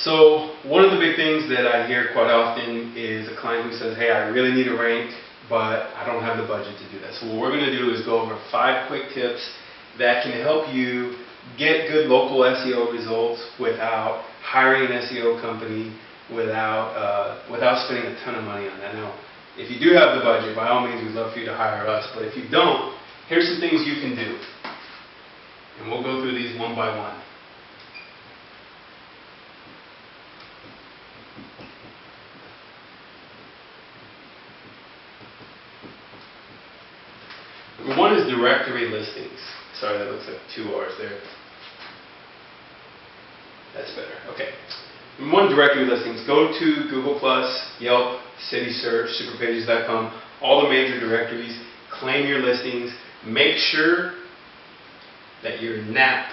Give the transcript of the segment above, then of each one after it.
So one of the big things that I hear quite often is a client who says, hey, I really need to rank, but I don't have the budget to do that. So what we're going to do is go over 5 quick tips that can help you get good local SEO results without hiring an SEO company, without spending a ton of money on that. Now, if you do have the budget, by all means, we'd love for you to hire us. But if you don't, here's some things you can do. And we'll go through these one by one. Number 1 is directory listings. Sorry, that looks like 2 R's there. That's better. Okay. Number 1, directory listings. Go to Google+, Yelp, CitySearch, Superpages.com, all the major directories. Claim your listings. Make sure that your NAP,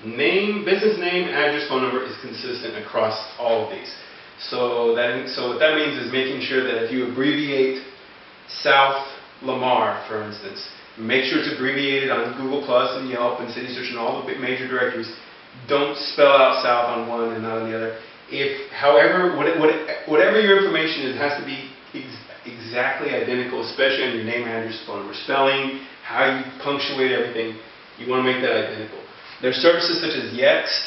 business name, address, phone number, is consistent across all of these. So what that means is making sure that if you abbreviate South Lamar, for instance, make sure it's abbreviated on Google+ and Yelp and CitySearch and all the big major directories. Don't spell out South on one and not on the other. However, whatever your information is, it has to be exactly identical, especially on your name, address, phone number, spelling, how you punctuate everything. You want to make that identical. There's services such as Yext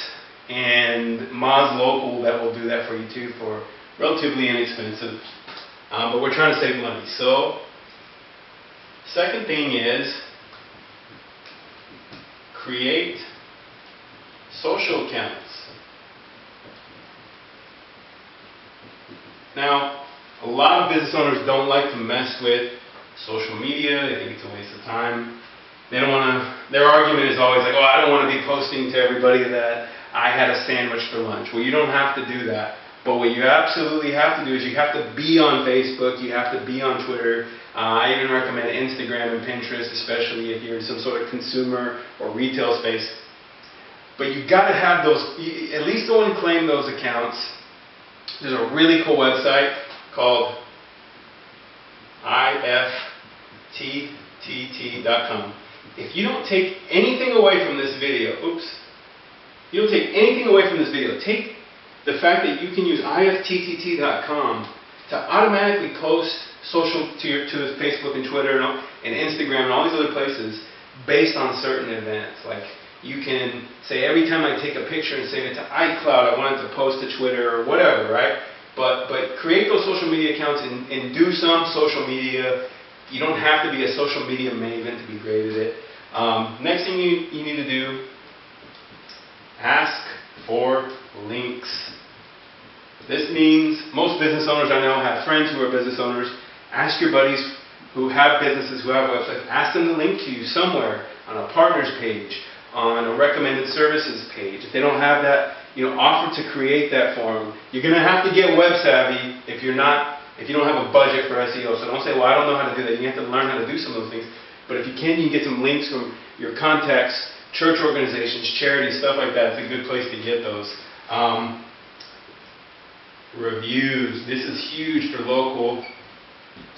and Moz Local that will do that for you too for relatively inexpensive. But we're trying to save money. So, second thing is create social accounts. Now, a lot of business owners don't like to mess with social media. They think it's a waste of time. They don't want to. Their argument is always like, "Oh, I don't want to be posting to everybody that I had a sandwich for lunch." Well, you don't have to do that. But what you absolutely have to do is you have to be on Facebook. You have to be on Twitter. I even recommend Instagram and Pinterest, especially if you're in some sort of consumer or retail space. But you've got to have those, at least go and claim those accounts. There's a really cool website called ifttt.com. If you don't take anything away from this video, you don't take anything away from this video, take the fact that you can use ifttt.com to automatically post social to Facebook and Twitter and Instagram and all these other places based on certain events. Like, you can say every time I take a picture and save it to iCloud, I want it to post to Twitter or whatever, right? But create those social media accounts and do some social media. You don't have to be a social media maven to be great at it. Next thing you need to do, ask for links. This means most business owners I know have friends who are business owners. Ask your buddies who have businesses, who have websites, ask them to link to you somewhere on a partners page, on a recommended services page. If they don't have that, offer to create that for them. You're going to have to get web savvy if you don't have a budget for SEO. So don't say, well, I don't know how to do that. You have to learn how to do some of those things. But if you can, you can get some links from your contacts, church organizations, charities, stuff like that. It's a good place to get those. Reviews. This is huge for local.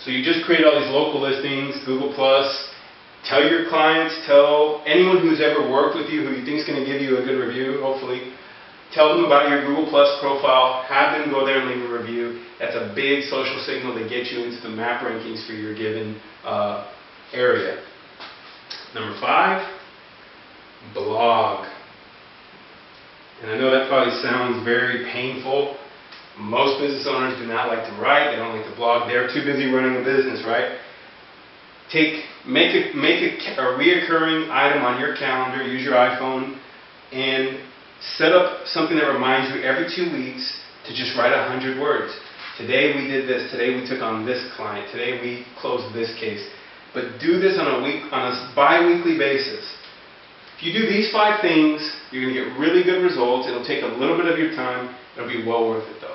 So you just create all these local listings, Google+. Tell your clients, tell anyone who's ever worked with you who you think is going to give you a good review, hopefully. Tell them about your Google+ profile. Have them go there and leave a review. That's a big social signal to get you into the map rankings for your given area. Number 5, blog. And I know that probably sounds very painful. Most business owners do not like to write. They don't like to blog. They're too busy running a business, right? Make a reoccurring item on your calendar. Use your iPhone and set up something that reminds you every 2 weeks to just write 100 words. Today we did this. Today we took on this client. Today we closed this case. But do this on a bi-weekly basis. If you do these 5 things, you're going to get really good results. It'll take a little bit of your time. It'll be well worth it though.